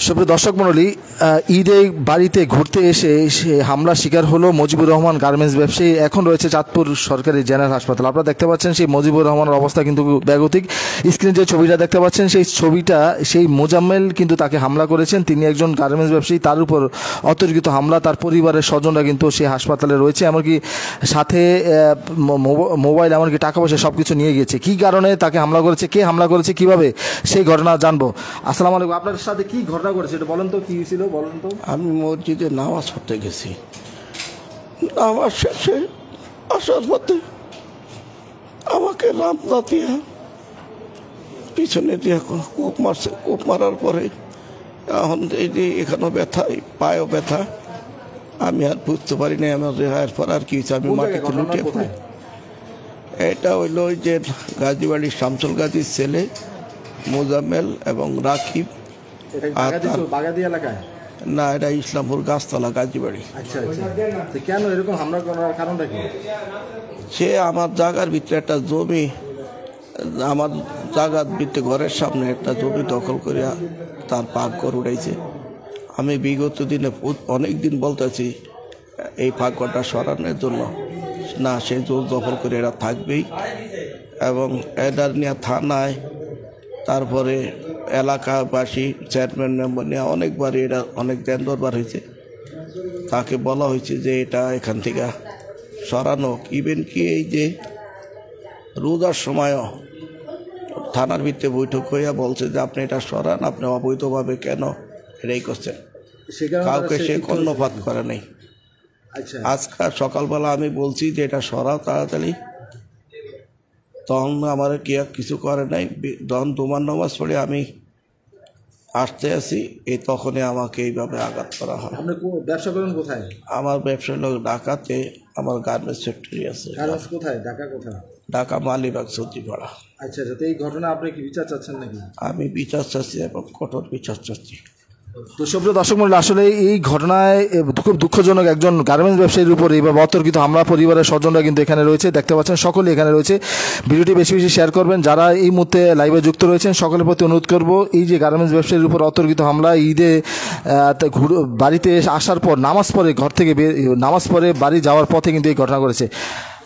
সুপ্রিয় দর্শক মণ্ডলী, ঈদে বাড়িতে ঘুরতে এসে সে হামলার শিকার হলো মুজিবুর রহমান গার্মেন্টস ব্যবসায়ী। এখন রয়েছে চাঁদপুর সরকারি জেনারেল হাসপাতাল। আপনারা দেখতে পাচ্ছেন সেই মুজিবুর রহমানের অবস্থা কিন্তু বেগতিক। স্ক্রিনে যে ছবিটা দেখতে পাচ্ছেন সেই ছবিটা সেই মোজাম্মেল কিন্তু তাকে হামলা করেছেন। তিনি একজন গার্মেন্টস ব্যবসায়ী, তার উপর অতর্কিত হামলা। তার পরিবারের স্বজনরা কিন্তু সেই হাসপাতালে রয়েছে, এমনকি সাথে মোবাইল এমনকি টাকা পয়সা সব কিছু নিয়ে গিয়েছে। কী কারণে তাকে হামলা করেছে, কে হামলা করেছে, কিভাবে, সেই ঘটনা জানবো। আসসালামু আলাইকুম, আপনার সাথে কি ঘটনা করেছে এটা বলেন তো, কি হয়েছিল বলেন তো। আমি মসজিদে নামাজ পড়তে গেছি। নামাজ শেষে আসার পথে আমাকে রামদা দিয়া পিছনে দিয়ে কূপ মারছে। কূপ মারার পরে এখন এই যে এখানেও ব্যথা, পায়েও ব্যথা। আমি আর বুঝতে পারি না আমার রেহাইয়ের পর আর কি হয়েছে। আমি মাটিতে লুটিয়ে পড়ি। এটা হইল ওই যে গাজীবাড়ির শামসুল গাজীর ছেলে মোজাম্মেল এবং রাকিব। না, এটা ইসলামপুর গাছতলা গাজীবাড়ি। আচ্ছা, কেন এরকম হামলা করার কারণটা কি? সে আমার জায়গার ভিতরে একটা জমি, আমার জায়গার ভিতরে ঘরের সামনে একটা জমি দখল করিয়া তার পাকঘর উড়াইছে। আমি বিগত দিনে অনেক দিন বলতেছি এই পাকঘরটা সরানোর জন্য, না সে জোর দখল করে এরা থাকবেই। এবং এটার নিয়ে থানায়, তারপরে এলাকাবাসী, চেয়ারম্যান মেম্বার নিয়ে অনেকবার এটা অনেক দেন দরবার হয়েছে। তাকে বলা হয়েছে যে এটা এখান থেকে সরানো। ইভেন কি এই যে রোজার সময়ও থানার ভিতরে বৈঠক হইয়া বলছে যে আপনি এটা সরান, আপনি অবৈধভাবে কেন এটাই করছেন। কাউকে সে কর্ণপাত করে নাই। আজকে সকালবেলা আমি বলছি যে এটা সরাও তাড়াতাড়ি, তখন আমার কিছু করে নাই। তখন তোমার নামাজ পড়ে আমি আসতে আসি, এই তখনই আমাকে এইভাবে আঘাত করা হয়। আপনি ব্যবসা করেন কোথায়? আমার ব্যবসা লোক ঢাকাতে, আমার গার্মেন্টস ফ্যাক্টরি আছে। কোথায়? ঢাকা কোথায়? ঢাকা মালিবাগ সবজিপাড়া। আচ্ছা, তো এই ঘটনা আপনি কি বিচার চাচ্ছেন নাকি? আমি বিচার চাচ্ছি এবং কঠোর বিচার চাচ্ছি। তো সুপ্রিয় দর্শক মণ্ডলী, আসলে এই ঘটনায় খুব দুঃখজনক, একজন গার্মেন্টস ব্যবসায়ীর উপর এইভাবে অতর্কিত হামলা। পরিবারের স্বজনরা কিন্তু এখানে রয়েছে, দেখতে পাচ্ছেন সকলে এখানে রয়েছে। ভিডিওটি বেশি বেশি শেয়ার করবেন। যারা এই মুহূর্তে লাইভে যুক্ত রয়েছেন সকলের প্রতি অনুরোধ করব, এই যে গার্মেন্টস ব্যবসায়ীর উপর অতর্কিত হামলা, ঈদে বাড়িতে আসার পর নামাজ পড়ে, ঘর থেকে নামাজ পড়ে বাড়ি যাওয়ার পথে কিন্তু এই ঘটনা করেছে।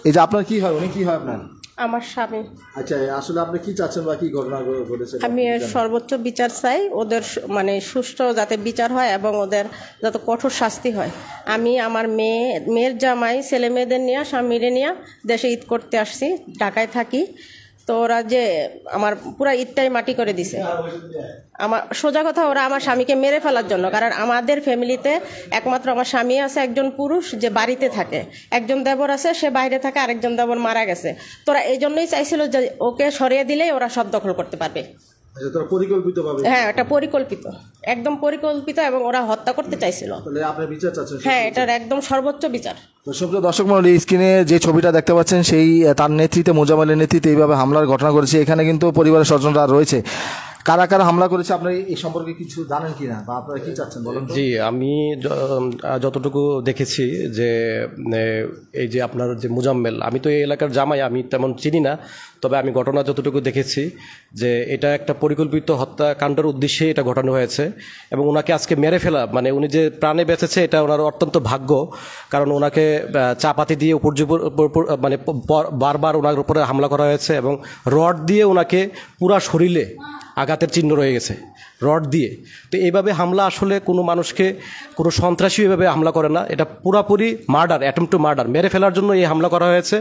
এই যে আপনার কি হয়, উনি কি হয় আপনার? আমার স্বামী। আচ্ছা, আসলে আপনি কি চাচ্ছেন বা কি ঘটনা ঘটেছে? আমি সর্বোচ্চ বিচার চাই, ওদের মানে সুষ্ঠু যাতে বিচার হয় এবং ওদের যাতে কঠোর শাস্তি হয়। আমি আমার মেয়ের জামাই, ছেলে মেয়েদের নিয়ে, স্বামীরে নিয়ে দেশে ঈদ করতে আসছি, ঢাকায় থাকি। তো ওরা যে আমার পুরা ঈদটাই মাটি করে দিছে। আমার সোজা কথা, ওরা আমার স্বামীকে মেরে ফেলার জন্য। কারণ আমাদের ফ্যামিলিতে একমাত্র আমার স্বামী আছে একজন পুরুষ যে বাড়িতে থাকে, একজন দেবর আছে সে বাইরে থাকে, আরেকজন দেবর মারা গেছে। তোরা এই জন্যই চাইছিল যে ওকে সরিয়ে দিলেই ওরা সব দখল করতে পারবে। হ্যাঁ, এটা পরিকল্পিত, একদম পরিকল্পিত, এবং ওরা হত্যা করতে চাইছিল। হ্যাঁ, এটার একদম সর্বোচ্চ বিচার। তো সুপ্রিয় দর্শক মণ্ডলী, স্ক্রিনে যে ছবিটা দেখতে পাচ্ছেন সেই তার নেতৃত্বে, মোজাম্মেলের নেতৃত্বে এইভাবে হামলার ঘটনা করেছে। এখানে কিন্তু পরিবারের স্বজনরা রয়েছে। কারা কারা হামলা করেছে আপনারা এই সম্পর্কে কিছু জানেন কিনা, বা আপনারা কি চাচ্ছেন বলেন? জি, আমি যতটুকু দেখেছি যে এই যে আপনার যে মোজাম্মেল, আমি তো এই এলাকার জামাই, আমি তেমন চিনি না, তবে আমি ঘটনা যতটুকু দেখেছি যে এটা একটা পরিকল্পিত হত্যাকাণ্ডের উদ্দেশ্যে এটা ঘটানো হয়েছে। এবং ওনাকে আজকে মেরে ফেলা, মানে উনি যে প্রাণে বেঁচেছে এটা ওনার অত্যন্ত ভাগ্য। কারণ ওনাকে চাপাতি দিয়ে মানে বারবার ওনার উপরে হামলা করা হয়েছে এবং রড দিয়ে ওনাকে পুরা শরীরে আঘাতের চিহ্ন রয়ে গেছে, রড দিয়ে। তো এইভাবে হামলা আসলে কোনো মানুষকে, কোনো সন্ত্রাসী এভাবে হামলা করে না। এটা পুরাপুরি মার্ডার, অ্যাটেম্প টু মার্ডার, মেরে ফেলার জন্য এই হামলা করা হয়েছে।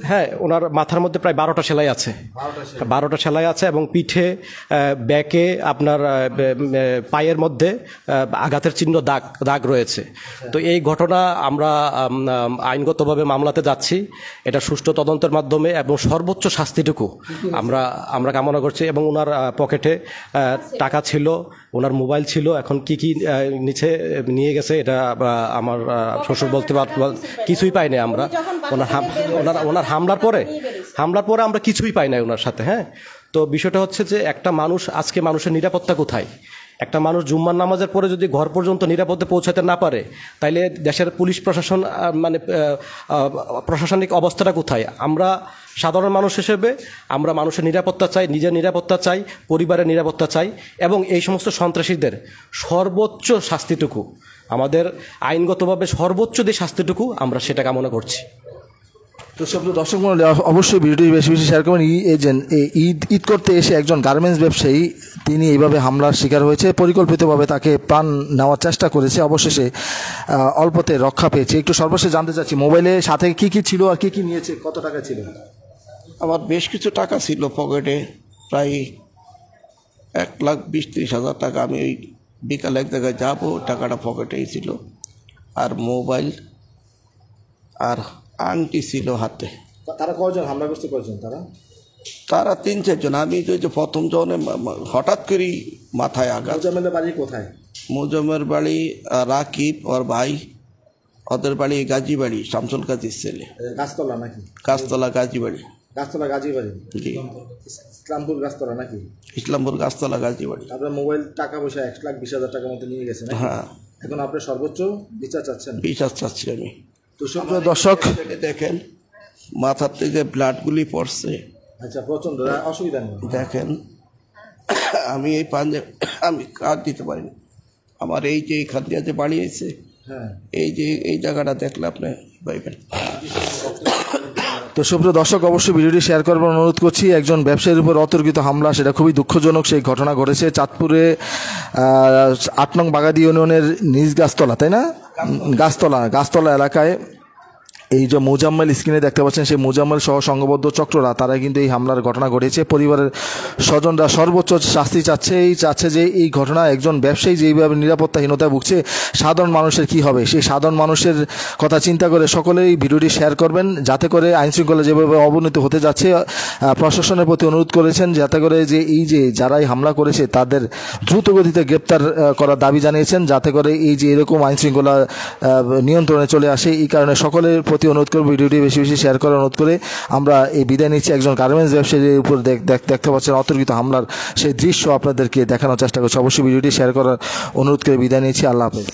হ্যাঁ, ওনার মাথার মধ্যে প্রায় 12টা সেলাই আছে, 12টা সেলাই আছে, এবং পিঠে, ব্যাকে, আপনার পায়ের মধ্যে আঘাতের চিহ্ন, দাগ রয়েছে। তো এই ঘটনা আমরা আইনগতভাবে মামলাতে যাচ্ছি, এটা সুষ্ঠু তদন্তের মাধ্যমে এবং সর্বোচ্চ শাস্তিটুকু আমরা কামনা করছি। এবং ওনার পকেটে টাকা ছিল, ওনার মোবাইল ছিল, এখন কি নিয়ে গেছে এটা আমার শ্বশুর বলতে কিছুই পাই নাই আমরা। ওনার হামলার পরে আমরা কিছুই পাই নাই ওনার সাথে। হ্যাঁ, তো বিষয়টা হচ্ছে যে একটা মানুষ, আজকে মানুষের নিরাপত্তা কোথায়? একটা মানুষ জুম্মার নামাজের পরে যদি ঘর পর্যন্ত নিরাপদে পৌঁছাতে না পারে, তাইলে দেশের পুলিশ প্রশাসন মানে প্রশাসনিক অবস্থাটা কোথায়? আমরা সাধারণ মানুষ হিসেবে আমরা মানুষের নিরাপত্তা চাই, নিজের নিরাপত্তা চাই, পরিবারের নিরাপত্তা চাই, এবং এই সমস্ত সন্ত্রাসীদের সর্বোচ্চ শাস্তিটুকু, আমাদের আইনগতভাবে সর্বোচ্চ যে শাস্তিটুকু, আমরা সেটা কামনা করছি। তো সব দর্শক মণ্ডলী, অবশ্যই ভিডিওটি বেশি বেশি শেয়ার করবেন। ঈদ করতে এসে একজন গার্মেন্টস ব্যবসায়ী তিনি এইভাবে হামলার শিকার হয়েছে, পরিকল্পিতভাবে তাকে প্রাণ নেওয়ার চেষ্টা করেছে, অবশেষে অল্পতে রক্ষা পেয়েছে। একটু সর্বশেষ জানতে চাচ্ছি, মোবাইলে সাথে কি কি ছিল আর কি কি নিয়েছে, কত টাকা ছিল? আমার বেশ কিছু টাকা ছিল পকেটে, প্রায় 1,20,30,000 টাকা। আমি ওই বিকালে এক জায়গায় যাবো, টাকাটা পকেটেই ছিল, আর মোবাইল আর আংটি ছিল হাতে। তারা কয়জন হামলা করছে, কয়জন তারা 3-4 জন। আমি যে প্রথম জনে হঠাৎ করেই মাথায় আঘাত। মোজাম্মেলের বাড়ি কোথায়? মোজাম্মের বাড়ি রাকিব ওর ভাই, ওদের বাড়ি গাজীবাড়ি, শামসুল গাজীর ছেলে। গাছতলা নাকি? গাছতলা গাজীবাড়ি। গাছতলা গাজীবাড়ি, জি, ইসলামপুর গাছতলা নাকি? ইসলামপুর গাছতলা গাজীবাড়ি। আপনার মোবাইল, টাকা পয়সা 1,20,000 টাকার মতো নিয়ে গেছে? হ্যাঁ। এখন আপনি সর্বোচ্চ বিচার চাচ্ছেন? বিচার চাচ্ছি আমি। তো সুপ্রিয় দর্শক দেখেন মাথার থেকে ব্লাডগুলি পড়ছে। আচ্ছা, প্রচন্ড অসুবিধা নেই। দেখেন আমি এই পাঞ্জাব আমি কাজ দিতে পারিনি। আমার এই যে এখান দিয়ে যে বাড়িয়েছে, হ্যাঁ, এই যে এই জায়গাটা দেখলে আপনি পাইবেন। তো সুপ্রিয় দর্শক, অবশ্যই ভিডিওটি শেয়ার করবার অনুরোধ করছি। একজন ব্যবসায়ীর উপর অতর্কিত হামলা, সেটা খুবই দুঃখজনক। সেই ঘটনা ঘটেছে চাঁদপুরে 8 নং বাগাদি ইউনিয়নের নিজ গাছতলা, তাই না? গাছতলা এলাকায় এই যে মোজাম্মেল স্ক্রিনে দেখতে পাচ্ছেন, সেই মোজাম্মেল সহ সংঘবদ্ধ চক্ররা তারা কিন্তু এই হামলার ঘটনা ঘটেছে। পরিবারের স্বজনরা সর্বোচ্চ শাস্তি চাচ্ছে যে এই ঘটনা একজন ব্যবসায়ী যেইভাবে নিরাপত্তাহীনতায় ভুগছে, সাধারণ মানুষের কি হবে, সেই সাধারণ মানুষের কথা চিন্তা করে সকলেই ভিডিওটি শেয়ার করবেন, যাতে করে আইনশৃঙ্খলা যেভাবে অবনতি হতে যাচ্ছে প্রশাসনের প্রতি অনুরোধ করেছেন, যাতে করে যে এই যে যারাই হামলা করেছে তাদের দ্রুতগতিতে গ্রেপ্তার করার দাবি জানিয়েছেন, যাতে করে এই যে এরকম আইনশৃঙ্খলা নিয়ন্ত্রণে চলে আসে। এই কারণে সকলের অনুরোধ করব ভিডিওটি বেশি বেশি শেয়ার করার অনুরোধ করে আমরা এই বিদায় নিচ্ছি। একজন গার্মেন্টস ব্যবসায়ীর উপর দেখতে পাচ্ছেন অতর্কিত হামলার সেই দৃশ্য আপনাদেরকে দেখানোর চেষ্টা করছি। অবশ্যই ভিডিওটি শেয়ার করার অনুরোধ করে বিদায় নিচ্ছি। আল্লাহ হাফেজ।